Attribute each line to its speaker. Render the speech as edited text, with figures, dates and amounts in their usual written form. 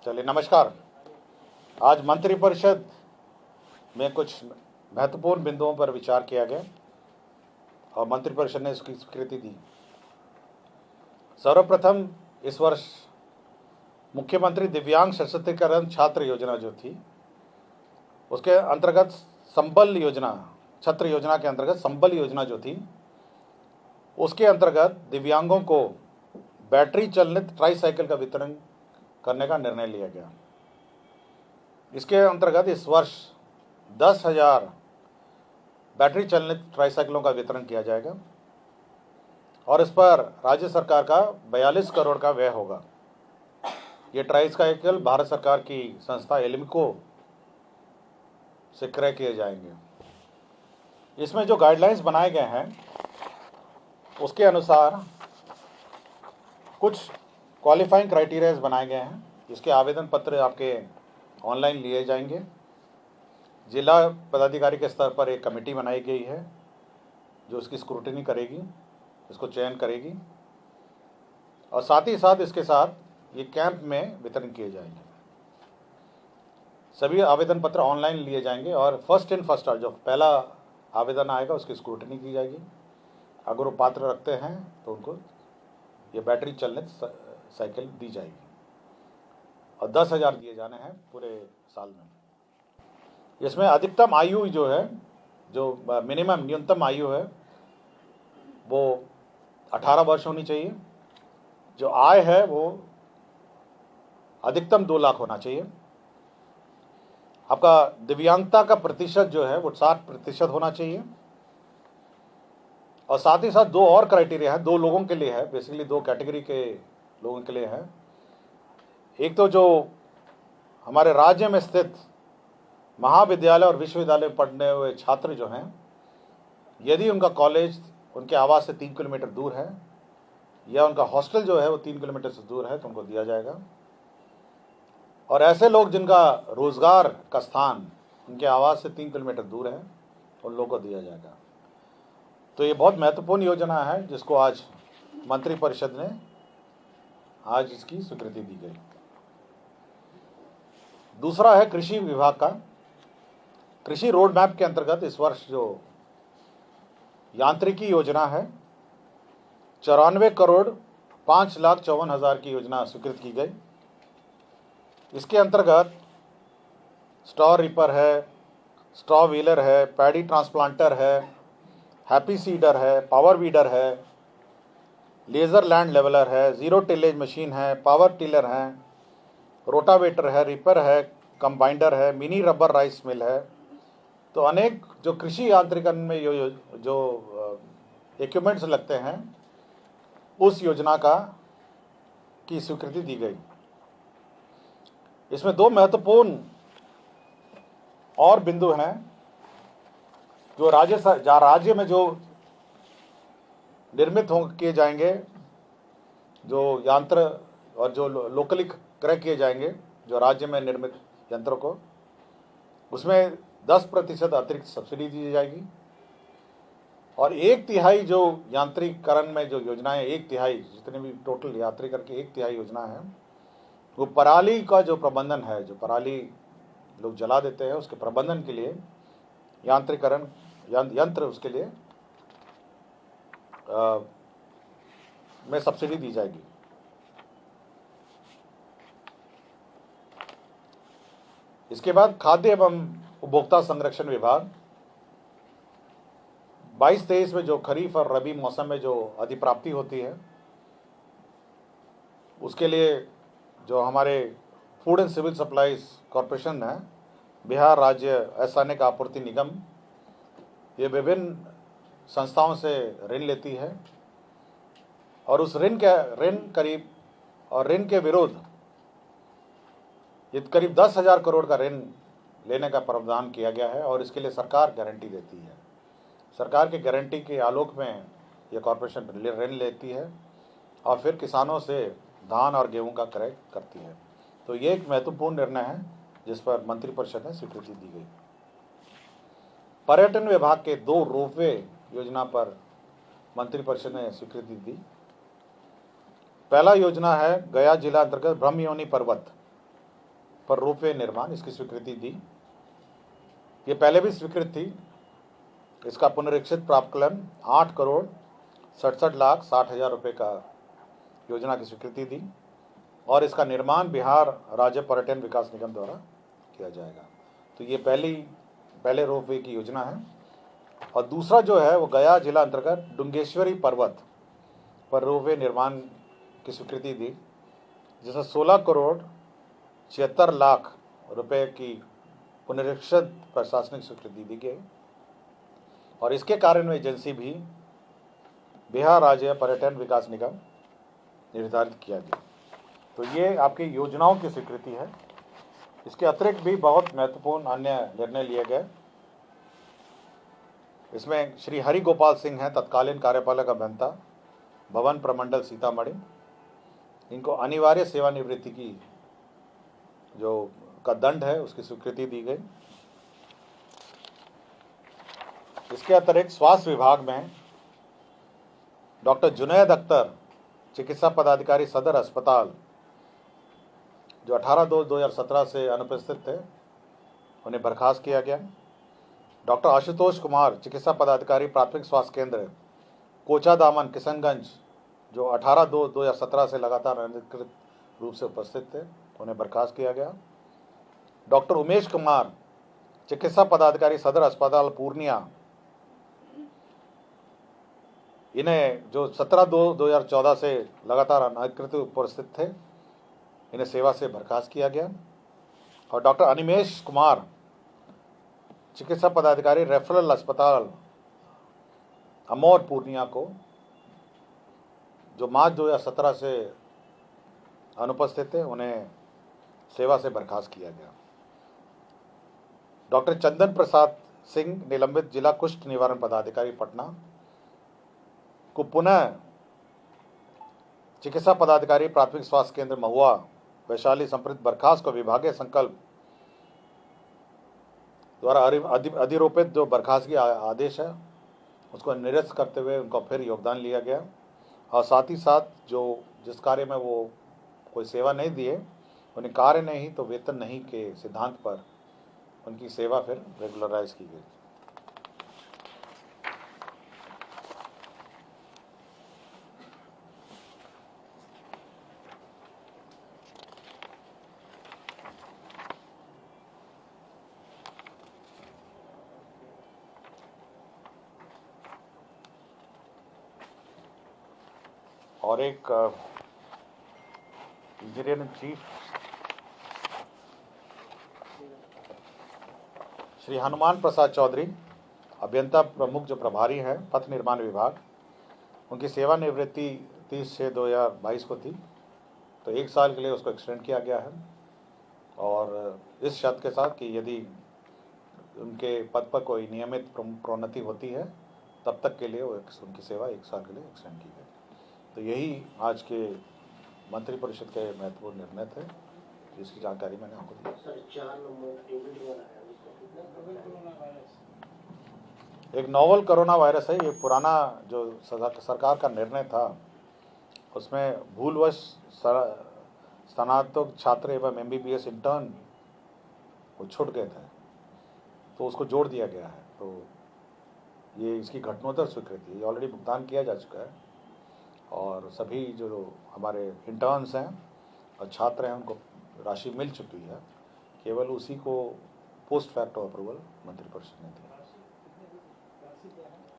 Speaker 1: चलिए नमस्कार। आज मंत्रिपरिषद में कुछ महत्वपूर्ण बिंदुओं पर विचार किया गया और मंत्रिपरिषद ने इसकी स्वीकृति दी। सर्वप्रथम इस वर्ष मुख्यमंत्री दिव्यांग सशक्तिकरण छात्र योजना जो थी उसके अंतर्गत संबल योजना, छत्र योजना के अंतर्गत संबल योजना जो थी उसके अंतर्गत दिव्यांगों को बैटरी चालित ट्राईसाइकिल का वितरण करने का निर्णय लिया गया। इसके अंतर्गत इस वर्ष 10,000 बैटरी चालित ट्राईसाइकिलों का वितरण किया जाएगा और इस पर राज्य सरकार का 42 करोड़ का व्यय होगा। ये ट्राईसाइकिल भारत सरकार की संस्था एलिम्को से क्रय किए जाएंगे। इसमें जो गाइडलाइंस बनाए गए हैं उसके अनुसार कुछ क्वालिफाइंग क्राइटेरियाज बनाए गए हैं। इसके आवेदन पत्र आपके ऑनलाइन लिए जाएंगे। जिला पदाधिकारी के स्तर पर एक कमेटी बनाई गई है जो इसकी स्क्रूटनी करेगी, इसको चयन करेगी और साथ ही साथ इसके साथ ये कैंप में वितरण किए जाएंगे। सभी आवेदन पत्र ऑनलाइन लिए जाएंगे और फर्स्ट इन फर्स्ट आउट, जो पहला आवेदन आएगा उसकी स्क्रूटनी की जाएगी। अगर वो पात्र रखते हैं तो उनको ये बैटरी चालित साइकिल दी जाएगी और 10,000 दिए जाने हैं पूरे साल में। इसमें अधिकतम आयु जो है, जो मिनिमम न्यूनतम आयु है वो 18 वर्ष होनी चाहिए। जो आय है वो अधिकतम 2 लाख होना चाहिए। आपका दिव्यांगता का प्रतिशत जो है वो 60% होना चाहिए और साथ ही साथ दो और क्राइटेरिया है, 2 लोगों के लिए है, बेसिकली 2 कैटेगरी के लोगों के लिए है। एक तो जो हमारे राज्य में स्थित महाविद्यालय और विश्वविद्यालय में पढ़ने हुए छात्र जो हैं, यदि उनका कॉलेज उनके आवास से 3 किलोमीटर दूर है या उनका हॉस्टल जो है वो 3 किलोमीटर से दूर है तो उनको दिया जाएगा। और ऐसे लोग जिनका रोजगार का स्थान उनके आवास से 3 किलोमीटर दूर है उन लोगों को दिया जाएगा। तो ये बहुत महत्वपूर्ण योजना है जिसको आज मंत्रिपरिषद ने आज इसकी स्वीकृति दी गई। दूसरा है कृषि विभाग का। कृषि रोड मैप के अंतर्गत इस वर्ष जो यांत्रिकी योजना है 94 करोड़ 5,54,000 की योजना स्वीकृत की गई। इसके अंतर्गत स्ट्रॉ रीपर है, स्ट्रॉ व्हीलर है, पैडी ट्रांसप्लांटर है, हैप्पी सीडर है, पावर वीडर है, लेज़र लैंड लेवलर है, जीरो टिलेज मशीन है, पावर टिलर है, रोटावेटर है, रिपर है, कंबाइंडर है, मिनी रबर राइस मिल है। तो अनेक जो कृषि यांत्रिकरण में जो इक्विपमेंट्स लगते हैं उस योजना की स्वीकृति दी गई। इसमें 2 महत्वपूर्ण और बिंदु हैं जो राज्य में जो निर्मित किए जाएंगे, जो यंत्र और जो लोकली क्रय किए जाएंगे जो राज्य में निर्मित यंत्रों को, उसमें 10% अतिरिक्त सब्सिडी दी जाएगी और 1/3 जो यांत्रिकरण में जो योजनाएं, 1/3 जितने भी टोटल यांत्रिकरण की 1/3 योजना है वो पराली का जो प्रबंधन है, जो पराली लोग जला देते हैं उसके प्रबंधन के लिए यांत्रिकरण यंत्र उसके लिए में सब्सिडी दी जाएगी। इसके बाद खाद्य एवं उपभोक्ता संरक्षण विभाग 22-23 में जो खरीफ और रबी मौसम में जो अधिप्राप्ति होती है उसके लिए जो हमारे food and civil supplies corporation है, बिहार राज्य असैनिक आपूर्ति निगम, ये विभिन्न संस्थाओं से ऋण लेती है और उस ऋण के विरुद्ध ये करीब 10,000 करोड़ का ऋण लेने का प्रावधान किया गया है और इसके लिए सरकार गारंटी देती है। सरकार की गारंटी के आलोक में ये कॉरपोरेशन ऋण लेती है और फिर किसानों से धान और गेहूं का क्रय करती है। तो ये एक महत्वपूर्ण निर्णय है जिस पर मंत्रिपरिषद ने स्वीकृति दी गई। पर्यटन विभाग के 2 रोपवे योजना पर मंत्रिपरिषद ने स्वीकृति दी। पहला योजना है गया जिला अंतर्गत ब्रह्मयोनी पर्वत पर रोपवे निर्माण, इसकी स्वीकृति दी। ये पहले भी स्वीकृत थी। इसका पुनरीक्षित प्राप्तकलन 8,67,60,60,000 रुपये का योजना की स्वीकृति दी और इसका निर्माण बिहार राज्य पर्यटन विकास निगम द्वारा किया जाएगा। तो ये पहले रोपवे की योजना है। और दूसरा जो है वो गया जिला अंतर्गत डुंगेश्वरी पर्वत पर रोपवे निर्माण की स्वीकृति दी, जिसमें 16,76,00,000 रुपये की पुनरीक्षित प्रशासनिक स्वीकृति दी गई और इसके कार्यान्वयन एजेंसी भी बिहार राज्य पर्यटन विकास निगम निर्धारित किया गया। तो ये आपकी योजनाओं की स्वीकृति है। इसके अतिरिक्त भी बहुत महत्वपूर्ण अन्य निर्णय लिए गए। इसमें श्री हरि गोपाल सिंह हैं, तत्कालीन कार्यपालक अभियंता, भवन प्रमंडल सीतामढ़ी। इनको अनिवार्य सेवानिवृत्ति की जो का दंड है उसकी स्वीकृति दी गई। इसके अतिरिक्त स्वास्थ्य विभाग में डॉक्टर जुनैद अख्तर, चिकित्सा पदाधिकारी सदर अस्पताल, जो 18/2/2017 से अनुपस्थित थे, उन्हें बर्खास्त किया गया। डॉक्टर आशुतोष कुमार, चिकित्सा पदाधिकारी प्राथमिक स्वास्थ्य केंद्र कोचा दामन किशनगंज, जो 18/2/2017 से लगातार अनधिकृत रूप से उपस्थित थे, उन्हें बर्खास्त किया गया। डॉक्टर उमेश कुमार, चिकित्सा पदाधिकारी सदर अस्पताल पूर्णिया, इन्हें जो 17/2/2014 से लगातार अनधिकृत उपस्थित थे, इन्हें सेवा से बर्खास्त किया गया। और डॉक्टर अनिमेश कुमार, चिकित्सा पदाधिकारी रेफरल अस्पताल अमौर पूर्णिया को, जो मार्च 2017 से अनुपस्थित थे, उन्हें सेवा से बर्खास्त किया गया। डॉक्टर चंदन प्रसाद सिंह, निलंबित जिला कुष्ठ निवारण पदाधिकारी पटना को पुनः चिकित्सा पदाधिकारी प्राथमिक स्वास्थ्य केंद्र महुआ वैशाली संप्रीत बर्खास्त को विभागीय संकल्प द्वारा अधिरोपित जो बर्खास्तगी आदेश है उसको निरस्त करते हुए उनका फिर योगदान लिया गया। और साथ ही साथ जिस कार्य में वो कोई सेवा नहीं दिए, उन्हें कार्य नहीं तो वेतन नहीं के सिद्धांत पर उनकी सेवा फिर रेगुलराइज की गई। और एक engineer in chief Shri Hanuman Prasad Chaudhary, अभियंता प्रमुख जो प्रभारी हैं पथ निर्माण विभाग, उनकी सेवानिवृत्ति 30/6/2022 को थी, तो 1 साल के लिए उसको एक्सटेंड किया गया है। और इस शर्त के साथ कि यदि उनके पद पर कोई नियमित प्रोन्नति होती है तब तक के लिए उनकी सेवा 1 साल के लिए एक्सटेंड की गई। तो यही आज के मंत्रिपरिषद के महत्वपूर्ण निर्णय थे, जिसकी जानकारी मैंने आपको दी। एक नोवल कोरोना वायरस है। ये पुराना जो सरकार का निर्णय था उसमें भूलवश स्नातक छात्र एवं MBBS इंटर्न वो छूट गए थे, तो उसको जोड़ दिया गया है। तो ये इसकी घटनोत्तर स्वीकृति, ये ऑलरेडी भुगतान किया जा चुका है और सभी जो हमारे इंटर्न्स हैं और छात्र हैं उनको राशि मिल चुकी है। केवल उसी को पोस्ट फैक्टो अप्रूवल मंत्रिपरिषद ने दी।